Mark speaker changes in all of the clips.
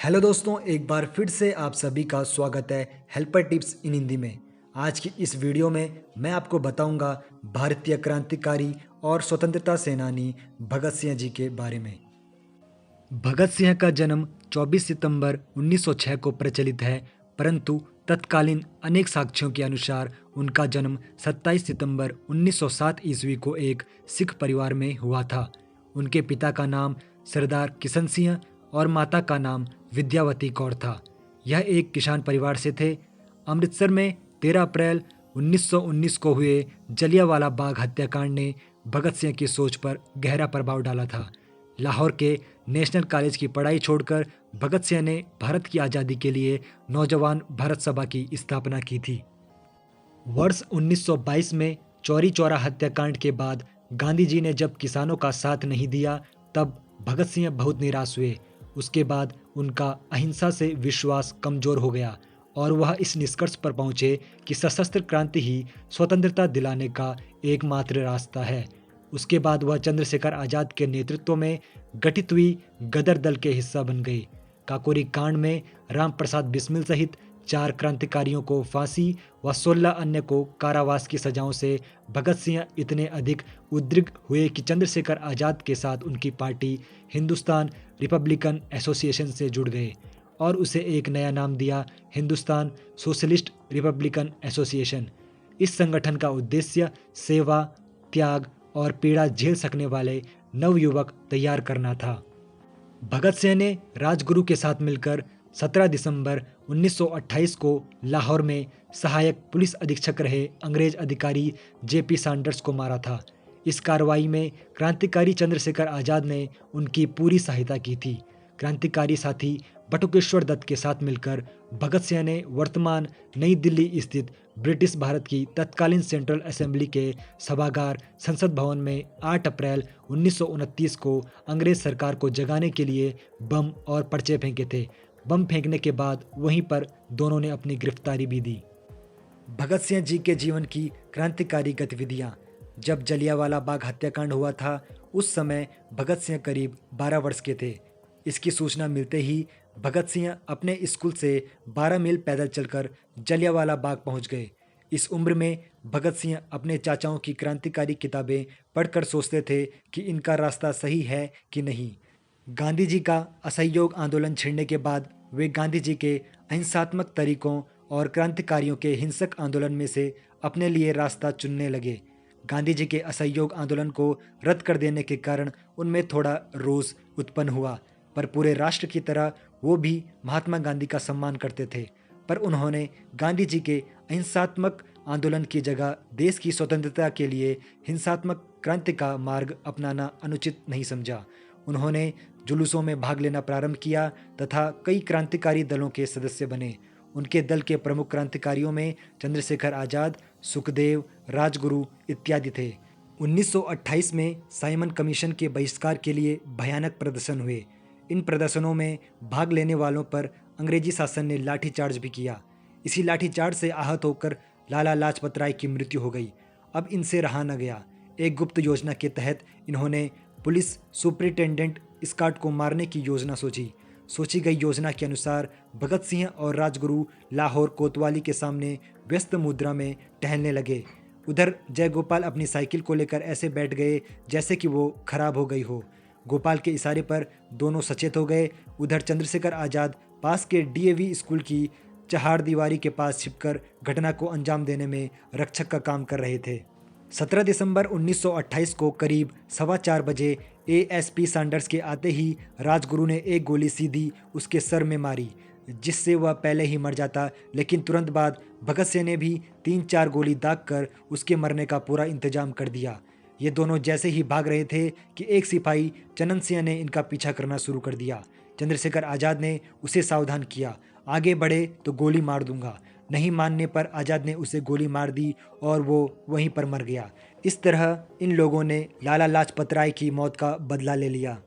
Speaker 1: Hello दोस्तों, एक बार फिर से आप सभी का स्वागत है हेल्पर टिप्स इन हिंदी में। आज की इस वीडियो में मैं आपको बताऊंगा भारतीय क्रांतिकारी और स्वतंत्रता सेनानी भगत सिंह जी के बारे में। भगत सिंह का जन्म 24 सितंबर 1906 को प्रचलित है, परंतु तत्कालीन अनेक साक्ष्यों के अनुसार उनका जन्म 27 सितंबर 1907 ईस्वी को एक सिख परिवार में हुआ था। उनके पिता का नाम सरदार किशन सिंह और माता का नाम विद्यावती कौर था। यह एक किसान परिवार से थे। अमृतसर में 13 अप्रैल 1919 को हुए जलियांवाला बाग हत्याकांड ने भगत सिंह की सोच पर गहरा प्रभाव डाला था। लाहौर के नेशनल कॉलेज की पढ़ाई छोड़कर भगत सिंह ने भारत की आज़ादी के लिए नौजवान भारत सभा की स्थापना की थी। वर्ष 1922 में चौरी चौरा हत्याकांड के बाद गांधी जी ने जब किसानों का साथ नहीं दिया, तब भगत सिंह बहुत निराश हुए। उसके बाद उनका अहिंसा से विश्वास कमजोर हो गया और वह इस निष्कर्ष पर पहुंचे कि सशस्त्र क्रांति ही स्वतंत्रता दिलाने का एकमात्र रास्ता है। उसके बाद वह चंद्रशेखर आजाद के नेतृत्व में गठित हुई गदर दल के हिस्सा बन गए। काकोरी कांड में राम प्रसाद बिस्मिल सहित 4 क्रांतिकारियों को फांसी व 16 अन्य को कारावास की सजाओं से भगत सिंह इतने अधिक उद्विग्न हुए कि चंद्रशेखर आजाद के साथ उनकी पार्टी हिंदुस्तान रिपब्लिकन एसोसिएशन से जुड़ गए और उसे एक नया नाम दिया, हिंदुस्तान सोशलिस्ट रिपब्लिकन एसोसिएशन। इस संगठन का उद्देश्य सेवा, त्याग और पीड़ा झेल सकने वाले नवयुवक तैयार करना था। भगत सिंह ने राजगुरु के साथ मिलकर 17 दिसंबर 1928 को लाहौर में सहायक पुलिस अधीक्षक रहे अंग्रेज अधिकारी जेपी सैंडर्स को मारा था। इस कार्रवाई में क्रांतिकारी चंद्रशेखर आजाद ने उनकी पूरी सहायता की थी। क्रांतिकारी साथी बटुकेश्वर दत्त के साथ मिलकर भगत सिंह ने वर्तमान नई दिल्ली स्थित ब्रिटिश भारत की तत्कालीन सेंट्रल असेंबली के सभागार संसद भवन में 8 अप्रैल 1929 को अंग्रेज सरकार को जगाने के लिए बम और पर्चे फेंके थे। बम फेंकने के बाद वहीं पर दोनों ने अपनी गिरफ्तारी भी दी। भगत सिंह जी के जीवन की क्रांतिकारी गतिविधियां। जब जलियांवाला बाग हत्याकांड हुआ था, उस समय भगत सिंह करीब 12 वर्ष के थे। इसकी सूचना मिलते ही भगत सिंह अपने स्कूल से 12 मील पैदल चलकर जलियांवाला बाग पहुंच गए। इस उम्र में भगत सिंह अपने चाचाओं की क्रांतिकारी किताबें पढ़कर सोचते थे कि इनका रास्ता सही है कि नहीं। गांधी जी का असहयोग आंदोलन छिड़ने के बाद वे गांधी जी के अहिंसात्मक तरीकों और क्रांतिकारियों के हिंसक आंदोलन में से अपने लिए रास्ता चुनने लगे। गांधी जी के असहयोग आंदोलन को रद्द कर देने के कारण उनमें थोड़ा रोष उत्पन्न हुआ, पर पूरे राष्ट्र की तरह वो भी महात्मा गांधी का सम्मान करते थे। पर उन्होंने गांधी जी के अहिंसात्मक आंदोलन की जगह देश की स्वतंत्रता के लिए हिंसात्मक क्रांति का मार्ग अपनाना अनुचित नहीं समझा। उन्होंने जुलूसों में भाग लेना प्रारंभ किया तथा कई क्रांतिकारी दलों के सदस्य बने। उनके दल के प्रमुख क्रांतिकारियों में चंद्रशेखर आजाद, सुखदेव, राजगुरु इत्यादि थे। 1928 में साइमन कमीशन के बहिष्कार के लिए भयानक प्रदर्शन हुए। इन प्रदर्शनों में भाग लेने वालों पर अंग्रेजी शासन ने लाठीचार्ज भी किया। इसी लाठीचार्ज से आहत होकर लाला लाजपत राय की मृत्यु हो गई। अब इनसे रहा न गया। एक गुप्त योजना के तहत इन्होंने पुलिस सुपरिटेंडेंट स्कॉट को मारने की योजना सोची गई योजना के अनुसार भगत सिंह और राजगुरु लाहौर कोतवाली के सामने व्यस्त मुद्रा में टहलने लगे। उधर जयगोपाल अपनी साइकिल को लेकर ऐसे बैठ गए जैसे कि वो खराब हो गई हो। गोपाल के इशारे पर दोनों सचेत हो गए। उधर चंद्रशेखर आजाद पास के डीएवी स्कूल की चहार दीवारी के पास छिपकर घटना को अंजाम देने में रक्षक का काम कर रहे थे। 17 दिसंबर 1928 को करीब 4:15 बजे एएसपी सैंडर्स के आते ही राजगुरु ने एक गोली सीधी उसके सर में मारी, जिससे वह पहले ही मर जाता। लेकिन तुरंत बाद भगत सिंह ने भी 3-4 गोली दागकर उसके मरने का पूरा इंतजाम कर दिया। ये दोनों जैसे ही भाग रहे थे कि एक सिपाही चनन सिंह ने इनका पीछा करना शुरू कर दिया। चंद्रशेखर आजाद ने उसे सावधान किया, आगे बढ़े तो गोली मार दूंगा। नहीं मानने पर आजाद ने उसे गोली मार दी और वो वहीं पर मर गया। इस तरह इन लोगों ने लाला लाजपत राय की मौत का बदला ले लिया।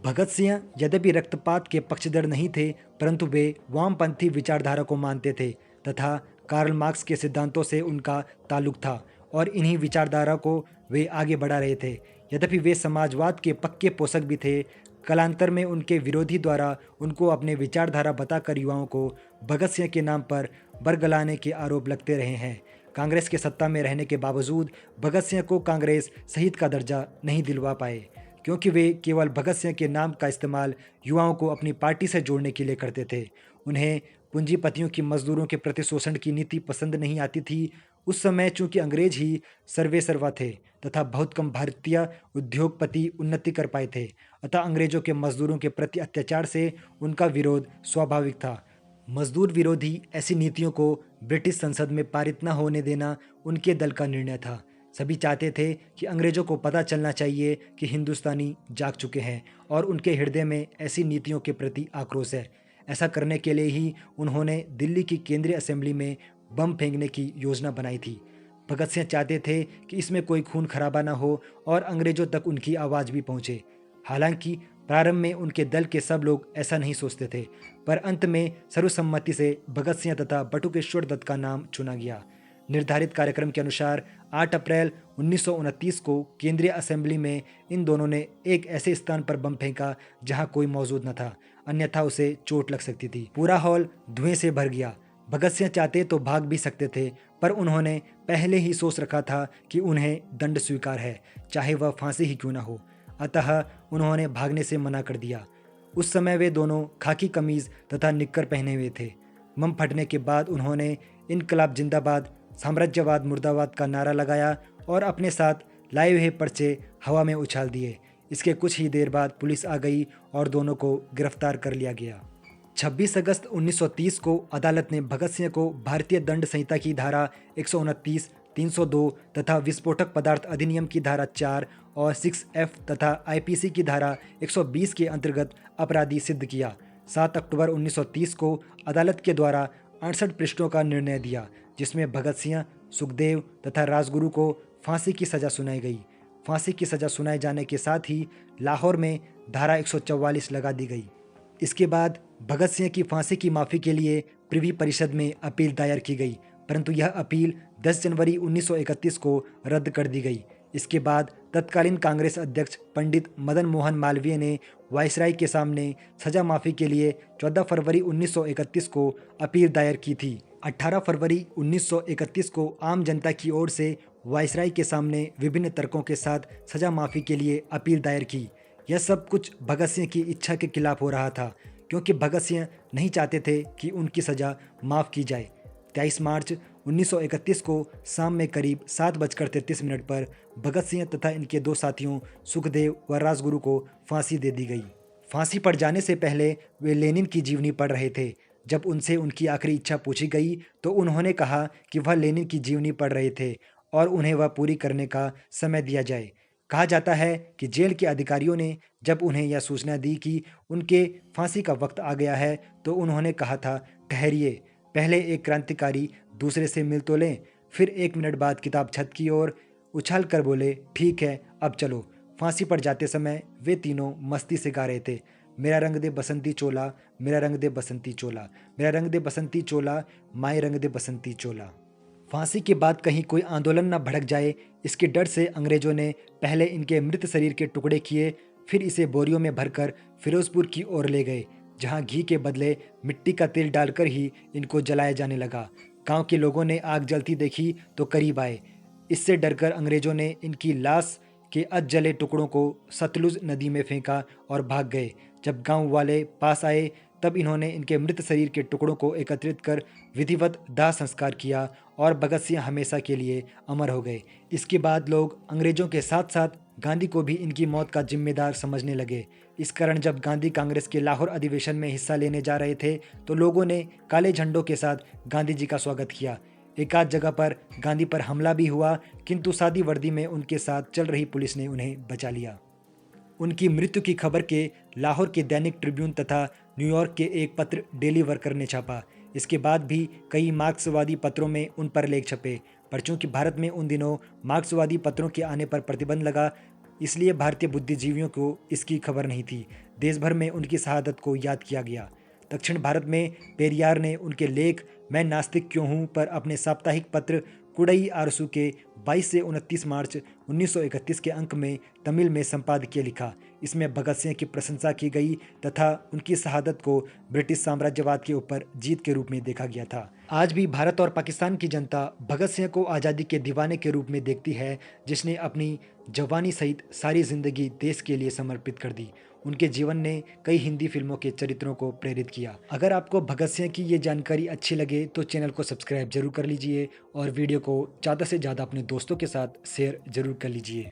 Speaker 1: भगत सिंह यद्यपि रक्तपात के पक्षधर नहीं थे, परंतु वे वामपंथी विचारधारा को मानते थे तथा कार्ल मार्क्स के सिद्धांतों से उनका ताल्लुक था और इन्हीं विचारधारा को वे आगे बढ़ा रहे थे। यद्यपि वे समाजवाद के पक्के पोषक भी थे, कालांतर में उनके विरोधी द्वारा उनको अपने विचारधारा बताकर युवाओं को भगत सिंह के नाम पर बरगलाने के आरोप लगते रहे हैं। कांग्रेस के सत्ता में रहने के बावजूद भगत सिंह को कांग्रेस शहीद का दर्जा नहीं दिलवा पाए, क्योंकि वे केवल भगत सिंह के नाम का इस्तेमाल युवाओं को अपनी पार्टी से जोड़ने के लिए करते थे। उन्हें पूंजीपतियों की मजदूरों के प्रति शोषण की नीति पसंद नहीं आती थी। उस समय चूंकि अंग्रेज ही सर्वेसर्वा थे तथा बहुत कम भारतीय उद्योगपति उन्नति कर पाए थे, अतः अंग्रेजों के मजदूरों के प्रति अत्याचार से उनका विरोध स्वाभाविक था। मजदूर विरोधी ऐसी नीतियों को ब्रिटिश संसद में पारित न होने देना उनके दल का निर्णय था। सभी चाहते थे कि अंग्रेजों को पता चलना चाहिए कि हिंदुस्तानी जाग चुके हैं और उनके हृदय में ऐसी नीतियों के प्रति आक्रोश है। ऐसा करने के लिए ही उन्होंने दिल्ली की केंद्रीय असेंबली में बम फेंकने की योजना बनाई थी। भगत सिंह चाहते थे कि इसमें कोई खून खराबा न हो और अंग्रेजों तक उनकी आवाज़ भी पहुंचे। हालांकि प्रारंभ में उनके दल के सब लोग ऐसा नहीं सोचते थे, पर अंत में सर्वसम्मति से भगत सिंह तथा बटुकेश्वर दत्त का नाम चुना गया। निर्धारित कार्यक्रम के अनुसार 8 अप्रैल 1929 को केंद्रीय असेंबली में इन दोनों ने एक ऐसे स्थान पर बम फेंका जहां कोई मौजूद न था, अन्यथा उसे चोट लग सकती थी। पूरा हॉल धुएं से भर गया। भगत सिंह चाहते तो भाग भी सकते थे, पर उन्होंने पहले ही सोच रखा था कि उन्हें दंड स्वीकार है, चाहे वह फांसी ही क्यों न हो। अतः उन्होंने भागने से मना कर दिया। उस समय वे दोनों खाकी कमीज तथा निक्कर पहने हुए थे। बम फटने के बाद उन्होंने इनकलाब जिंदाबाद, साम्राज्यवाद मुर्दाबाद का नारा लगाया और अपने साथ लाए हुए पर्चे हवा में उछाल दिए। इसके कुछ ही देर बाद पुलिस आ गई और दोनों को गिरफ्तार कर लिया गया। 26 अगस्त 1930 को अदालत ने भगत सिंह को भारतीय दंड संहिता की धारा 129, 302 तथा विस्फोटक पदार्थ अधिनियम की धारा 4 और 6F तथा IPC की धारा 120 के अंतर्गत अपराधी सिद्ध किया। 7 अक्टूबर 1930 को अदालत के द्वारा 68 पृष्ठों का निर्णय दिया, जिसमें भगत सिंह, सुखदेव तथा राजगुरु को फांसी की सजा सुनाई गई। फांसी की सजा सुनाए जाने के साथ ही लाहौर में धारा 144 लगा दी गई। इसके बाद भगत सिंह की फांसी की माफ़ी के लिए प्रिवी परिषद में अपील दायर की गई, परंतु यह अपील 10 जनवरी 1931 को रद्द कर दी गई। इसके बाद तत्कालीन कांग्रेस अध्यक्ष पंडित मदन मोहन मालवीय ने वायसराय के सामने सजा माफ़ी के लिए 14 फरवरी 1931 को अपील दायर की थी। 18 फरवरी 1931 को आम जनता की ओर से वायसराय के सामने विभिन्न तर्कों के साथ सजा माफ़ी के लिए अपील दायर की। यह सब कुछ भगत सिंह की इच्छा के खिलाफ हो रहा था, क्योंकि भगत सिंह नहीं चाहते थे कि उनकी सज़ा माफ़ की जाए। 23 मार्च 1931 को शाम में करीब 7:33 पर भगत सिंह तथा इनके दो साथियों सुखदेव व राजगुरु को फांसी दे दी गई। फांसी पड़ जाने से पहले वे लेनिन की जीवनी पढ़ रहे थे। जब उनसे उनकी आखिरी इच्छा पूछी गई तो उन्होंने कहा कि वह लेनिन की जीवनी पढ़ रहे थे और उन्हें वह पूरी करने का समय दिया जाए। कहा जाता है कि जेल के अधिकारियों ने जब उन्हें यह सूचना दी कि उनके फांसी का वक्त आ गया है तो उन्होंने कहा था, ठहरिए, पहले एक क्रांतिकारी दूसरे से मिल तो लें। फिर 1 मिनट बाद किताब छत की ओर उछाल कर बोले, ठीक है अब चलो। फांसी पर जाते समय वे तीनों मस्ती से गा रहे थे, मेरा रंग दे बसंती चोला, मेरा रंग दे बसंती चोला, मेरा रंग दे बसंती चोला, माए रंग दे बसंती चोला। फांसी के बाद कहीं कोई आंदोलन न भड़क जाए, इसके डर से अंग्रेजों ने पहले इनके मृत शरीर के टुकड़े किए, फिर इसे बोरियों में भरकर फिरोजपुर की ओर ले गए, जहां घी के बदले मिट्टी का तेल डालकर ही इनको जलाया जाने लगा। गांव के लोगों ने आग जलती देखी तो करीब आए। इससे डरकर अंग्रेजों ने इनकी लाश के अध जले टुकड़ों को सतलुज नदी में फेंका और भाग गए। जब गांव वाले पास आए तब इन्होंने इनके मृत शरीर के टुकड़ों को एकत्रित कर विधिवत दाह संस्कार किया और भगत सिंह हमेशा के लिए अमर हो गए। इसके बाद लोग अंग्रेजों के साथ साथ गांधी को भी इनकी मौत का जिम्मेदार समझने लगे। इस कारण जब गांधी कांग्रेस के लाहौर अधिवेशन में हिस्सा लेने जा रहे थे तो लोगों ने काले झंडों के साथ गांधी जी का स्वागत किया। एक आध जगह पर गांधी पर हमला भी हुआ, किंतु सादी वर्दी में उनके साथ चल रही पुलिस ने उन्हें बचा लिया। उनकी मृत्यु की खबर के लाहौर के दैनिक ट्रिब्यून तथा न्यूयॉर्क के एक पत्र डेली वर्कर ने छापा। इसके बाद भी कई मार्क्सवादी पत्रों में उन पर लेख छपे, पर चूंकि भारत में उन दिनों मार्क्सवादी पत्रों के आने पर प्रतिबंध लगा, इसलिए भारतीय बुद्धिजीवियों को इसकी खबर नहीं थी। देश भर में उनकी शहादत को याद किया गया। दक्षिण भारत में पेरियार ने उनके लेख मैं नास्तिक क्यों हूँ पर अपने साप्ताहिक पत्र कुडई आरसू के 22 से 29 मार्च 1931 के अंक में तमिल में संपादकीय लिखा। इसमें भगत सिंह की प्रशंसा की गई तथा उनकी शहादत को ब्रिटिश साम्राज्यवाद के ऊपर जीत के रूप में देखा गया था। आज भी भारत और पाकिस्तान की जनता भगत सिंह को आज़ादी के दीवाने के रूप में देखती है, जिसने अपनी जवानी सहित सारी जिंदगी देश के लिए समर्पित कर दी। उनके जीवन ने कई हिंदी फिल्मों के चरित्रों को प्रेरित किया। अगर आपको भगत सिंह की ये जानकारी अच्छी लगे तो चैनल को सब्सक्राइब जरूर कर लीजिए और वीडियो को ज़्यादा से ज़्यादा अपने दोस्तों के साथ शेयर जरूर कर लीजिए।